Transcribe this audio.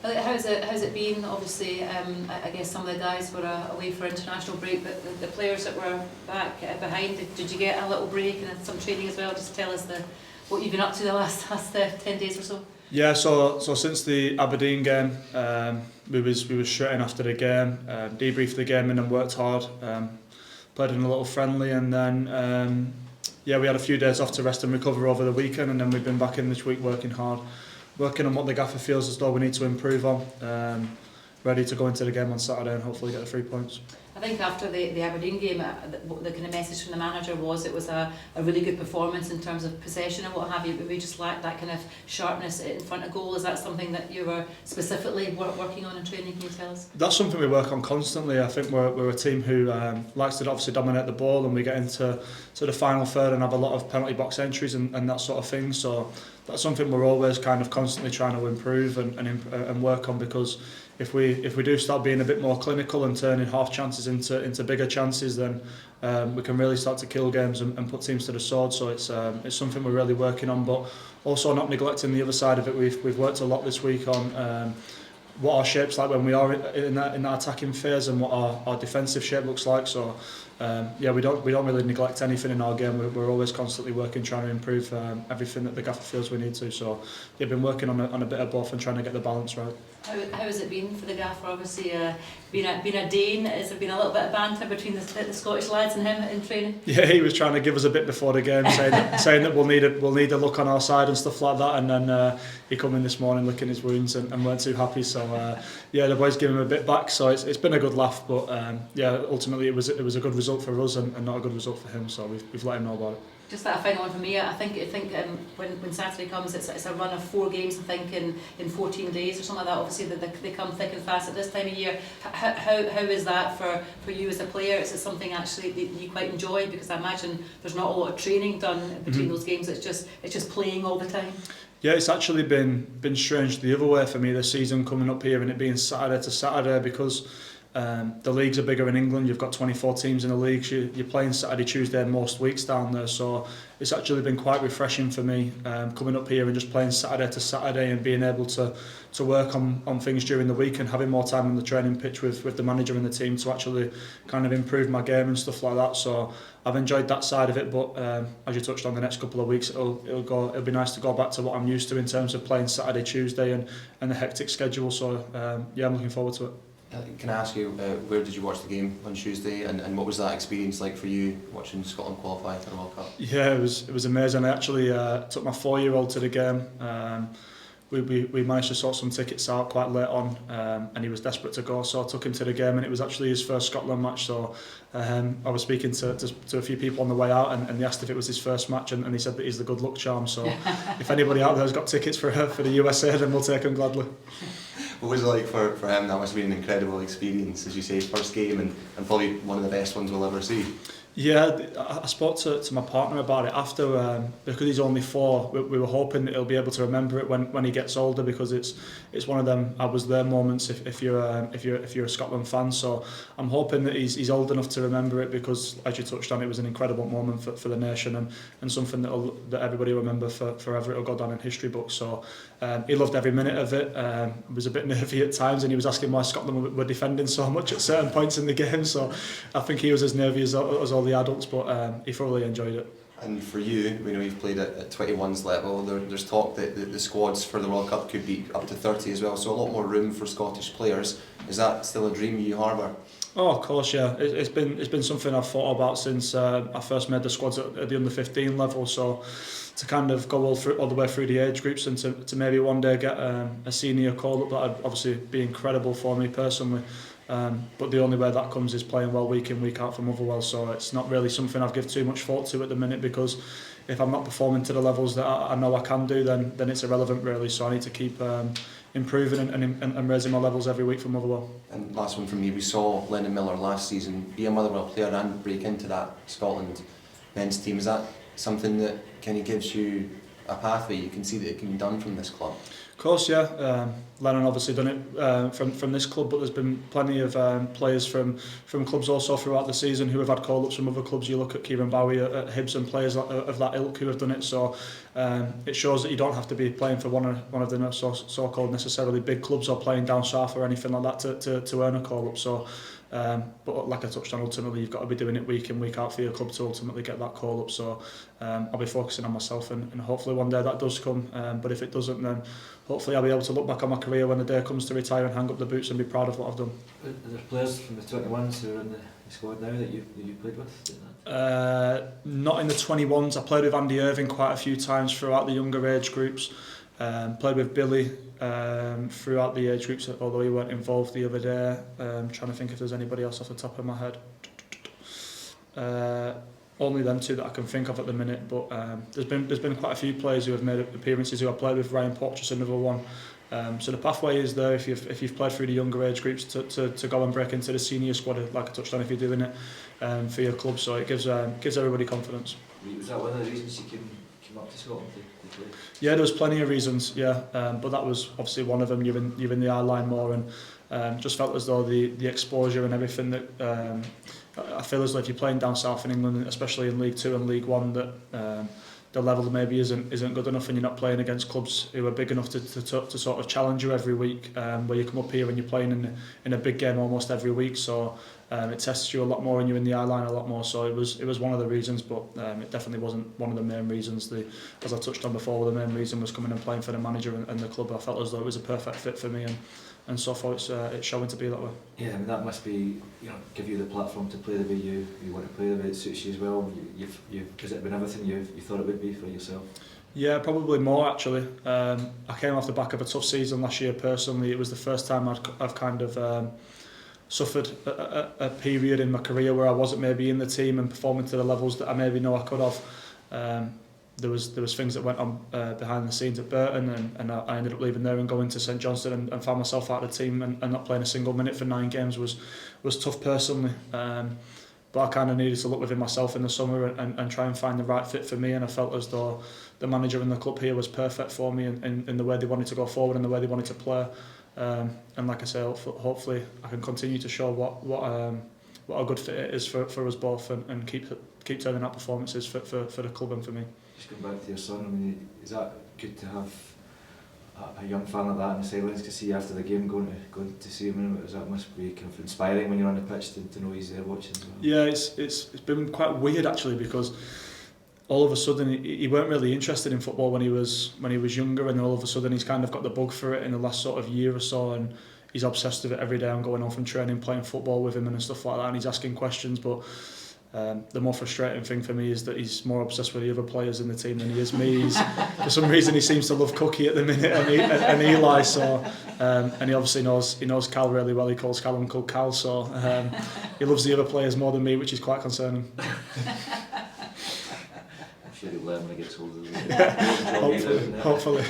How's it been? Obviously, I guess some of the guys were away for international break, but the players that were back behind, did you get a little break and some training as well? Just tell us what you've been up to the last 10 days or so. Yeah, so since the Aberdeen game, we was straight in after the game, debriefed the game and then worked hard. Played in a little friendly, and then we had a few days off to rest and recover over the weekend, and then we've been back in this week working hard, working on what the gaffer feels as though we need to improve on. Ready to go into the game on Saturday and hopefully get the 3 points. I think after the Aberdeen game, the kind of message from the manager was it was a really good performance in terms of possession and what have you, but we just lacked that kind of sharpness in front of goal. Is that something that you were specifically working on in training? Can you tell us? That's something we work on constantly. I think we're a team who likes to obviously dominate the ball, and we get into the final third and have a lot of penalty box entries and that sort of thing. So that's something we're always kind of constantly trying to improve and work on, because if we do start being a bit more clinical and turning half chances into bigger chances, then we can really start to kill games and put teams to the sword. So it's something we're really working on, but also not neglecting the other side of it. We've worked a lot this week on what our shape's like when we are in that attacking phase, and what our defensive shape looks like. So we don't really neglect anything in our game. We're always constantly working, trying to improve everything that the gaffer feels we need to. So they've been working on a bit of both and trying to get the balance right. How has it been for the gaffer? Obviously, being a Dane, has there been a little bit of banter between the Scottish lads and him in training? Yeah, he was trying to give us a bit before the game, saying that we'll need a look on our side and stuff like that. And then he come in this morning licking his wounds and weren't too happy. So the boys give him a bit back. So it's been a good laugh, but ultimately it was a good result for us and not a good result for him. So we've let him know about it. Just that final one for me. I think when Saturday comes, it's a run of 4 games. I think in 14 days or something like that. Obviously they come thick and fast at this time of year. How is that for you as a player? Is it something actually that you quite enjoy? Because I imagine there's not a lot of training done between those games. It's just playing all the time. Yeah, it's actually been strange the other way for me this season, coming up here and it being Saturday to Saturday, because the leagues are bigger in England. You've got 24 teams in the leagues. You're playing Saturday, Tuesday most weeks down there. So it's actually been quite refreshing for me coming up here and just playing Saturday to Saturday and being able to work on things during the week and having more time on the training pitch with the manager and the team to actually kind of improve my game and stuff like that. So I've enjoyed that side of it, but as you touched on, the next couple of weeks it'll be nice to go back to what I'm used to in terms of playing Saturday, Tuesday and the hectic schedule. So I'm looking forward to it. Can I ask you, where did you watch the game on Tuesday, and what was that experience like for you watching Scotland qualify for the World Cup? Yeah, it was amazing. I actually took my 4-year-old to the game. We managed to sort some tickets out quite late on, and he was desperate to go, so I took him to the game, and it was actually his first Scotland match. So I was speaking to a few people on the way out, and they asked if it was his first match, and he said that he's the good luck charm. So if anybody out there has got tickets for the USA, then we'll take them gladly. What was it like for him? That must have been an incredible experience, as you say, first game and probably one of the best ones we'll ever see. Yeah, I spoke to my partner about it after, because he's only 4. We were hoping that he'll be able to remember it when he gets older, because it's one of them I was there moments if you're a Scotland fan. So I'm hoping that he's old enough to remember it, because as you touched on, it was an incredible moment for the nation and something that everybody will remember forever. It'll go down in history books. So he loved every minute of it. Was a bit nervy at times, and he was asking why Scotland were defending so much at certain points in the game. So I think he was as nervy as all the adults, but he thoroughly enjoyed it. And for you, we know you've played at 21s level. There's talk that the squads for the World Cup could be up to 30 as well, so a lot more room for Scottish players. Is that still a dream you harbour? Oh, of course, yeah. It's been something I've thought about since I first made the squads at the under 15 level. So to kind of go all the way through the age groups and to maybe one day get a senior call up, that'd obviously be incredible for me personally. But the only way that comes is playing well week in, week out for Motherwell. So it's not really something I've given too much thought to at the minute, because if I'm not performing to the levels that I know I can do, then it's irrelevant really. So I need to keep improving and raising my levels every week for Motherwell. And last one from me, we saw Lennon Miller last season be a Motherwell player and break into that Scotland men's team. Is that something that kind of gives you a pathway? You can see that it can be done from this club? Of course, yeah. Lennon obviously done it from this club, but there's been plenty of players from clubs also throughout the season who have had call-ups from other clubs. You look at Kieran Bowie at Hibs and players of that ilk who have done it. So it shows that you don't have to be playing for one of the so-called necessarily big clubs or playing down south or anything like that to earn a call-up. So. But like I touched on, ultimately you've got to be doing it week in, week out for your club to ultimately get that call up. So I'll be focusing on myself and hopefully one day that does come. But if it doesn't, then hopefully I'll be able to look back on my career when the day comes to retire and hang up the boots and be proud of what I've done. Are there players from the 21s who are in the squad now that you played with? Not in the 21s. I played with Andy Irving quite a few times throughout the younger age groups. Played with Billy throughout the age groups, although he weren't involved the other day. Trying to think if there's anybody else off the top of my head. Only them two that I can think of at the minute, but there's been quite a few players who have made appearances who I played with. Ryan Porteous, another one. So the pathway is there if you've played through the younger age groups to go and break into the senior squad, like I touched on, if you're doing it for your club. So it gives everybody confidence. Was that one of the reasons you came up to Scotland to play? Yeah, there was plenty of reasons, but that was obviously one of them. You're in the eye line more, and just felt as though the exposure and everything that I feel as though if you're playing down south in England, especially in League 2 and League 1, that the level maybe isn't good enough, and you're not playing against clubs who are big enough to sort of challenge you every week. Where you come up here and you're playing in a big game almost every week, so it tests you a lot more and you're in the eye line a lot more. So it was one of the reasons, but it definitely wasn't one of the main reasons. As I touched on before, the main reason was coming and playing for the manager and the club. I felt as though it was a perfect fit for me, and so far it's showing to be that way. Yeah, I mean that must be, give you the platform to play the way you want to play, the way it suits you as well. Has it been everything you thought it would be for yourself? Yeah, probably more actually. I came off the back of a tough season last year personally. It was the first time I've kind of suffered a period in my career where I wasn't maybe in the team and performing to the levels that I maybe know I could have. There was things that went on behind the scenes at Burton, and I ended up leaving there and going to St Johnstone and found myself out of the team and not playing a single minute for 9 games was tough personally. But I kind of needed to look within myself in the summer and try and find the right fit for me, and I felt as though the manager and the club here was perfect for me in the way they wanted to go forward and the way they wanted to play. And like I say, hopefully I can continue to show what a good fit it is for us both, and keep turning out performances for the club and for me. Just going back to your son, I mean, is that good to have a young fan like that in the sidelines to see after the game going to see him? That must be kind of inspiring when you're on the pitch to know he's there watching as well. Yeah, it's been quite weird actually, because all of a sudden he weren't really interested in football when he was younger, and all of a sudden he's kind of got the bug for it in the last sort of year or so, and he's obsessed with it every day. I'm going on from training, playing football with him and stuff like that, and he's asking questions. But the more frustrating thing for me is that he's more obsessed with the other players in the team than he is me. For some reason he seems to love Cookie at the minute, and Eli. So and he obviously knows Cal really well. He calls Cal Uncle Cal. So he loves the other players more than me, which is quite concerning. I'm sure he'll learn when he gets older. Hopefully.